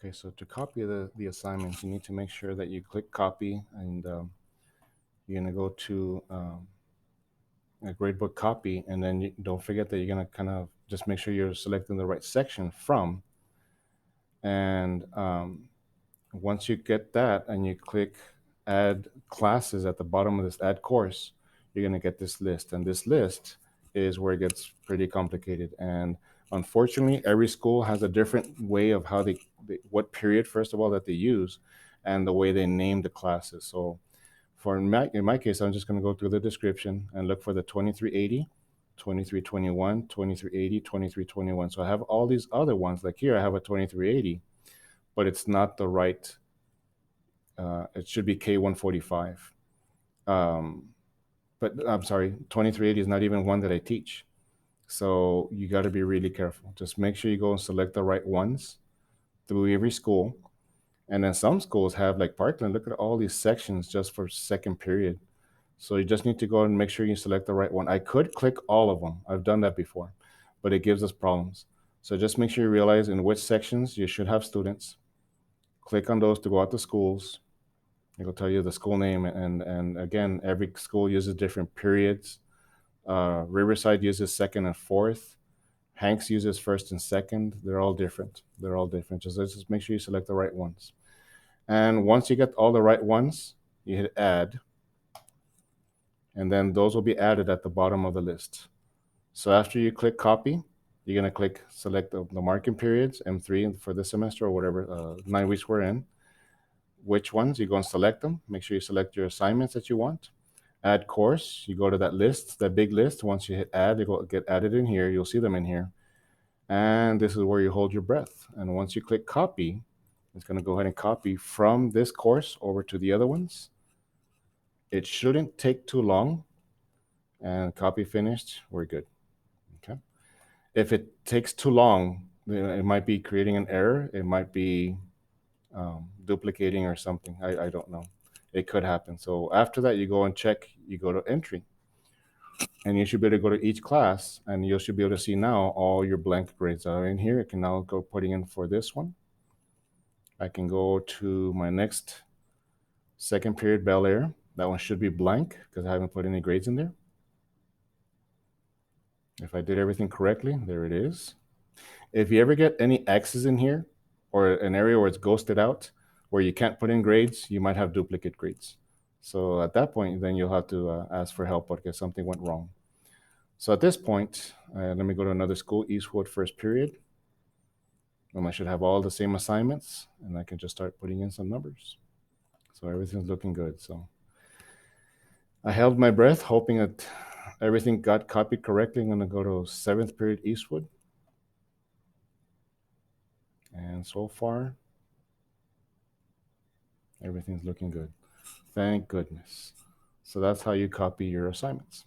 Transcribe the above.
Okay, so to copy the assignments, you need to make sure that you click copy, and you're going to go to a gradebook copy, and then don't forget that you're going to kind of just make sure you're selecting the right section from. And once you get that and you click add classes at the bottom of this add course, you're going to get this list. And this list is where it gets pretty complicated. And unfortunately, every school has a different way of how what period, first of all, that they use, and the way they name the classes. So in my case, I'm just going to go through the description and look for the 2380, 2321, 2380, 2321. So I have all these other ones. Like here, I have a 2380, but it's not the right. It should be K145. Um, but I'm sorry, 2380 is not even one that I teach. So you got to be really careful. Just make sure you go and select the right ones through every school. And then some schools have, like Parkland, look at all these sections just for second period. So you just need to go and make sure you select the right one. I could click all of them. I've done that before, but it gives us problems. So just make sure you realize in which sections you should have students. Click on those to go out to schools. It'll tell you the school name, and again, every school uses different periods. Riverside uses second and fourth. Hanks uses first and second. They're all different. They're all different. Just make sure you select the right ones. And once you get all the right ones, you hit add, and then those will be added at the bottom of the list. So after you click copy, you're gonna click select the marking periods, M3 for this semester or whatever 9 weeks we're in. Which ones you go and select them. Make sure you select your assignments that you want. Add course. You go to that list, that big list. Once you hit add, they go get added in here. You'll see them in here, and this is where you hold your breath. And once you click copy, it's gonna go ahead and copy from this course over to the other ones. It shouldn't take too long. And copy finished. We're good. Okay. If it takes too long, it might be creating an error. It might be duplicating or something. I don't know. It could happen. So after that, you go and check. You go to entry, and you should be able to go to each class, and you should be able to see now all your blank grades are in here. I can now go putting in for this one. I can go to my next second period Bel Air. That one should be blank because I haven't put any grades in there. If I did everything correctly, there it is. If you ever get any X's in here or an area where it's ghosted out, where you can't put in grades, you might have duplicate grades. So at that point, then you'll have to ask for help because something went wrong. So at this point, let me go to another school, Eastwood first period. And I should have all the same assignments, and I can just start putting in some numbers. So everything's looking good. So I held my breath, hoping that everything got copied correctly. I'm going to go to seventh period Eastwood. And so far, everything's looking good. Thank goodness. So that's how you copy your assignments.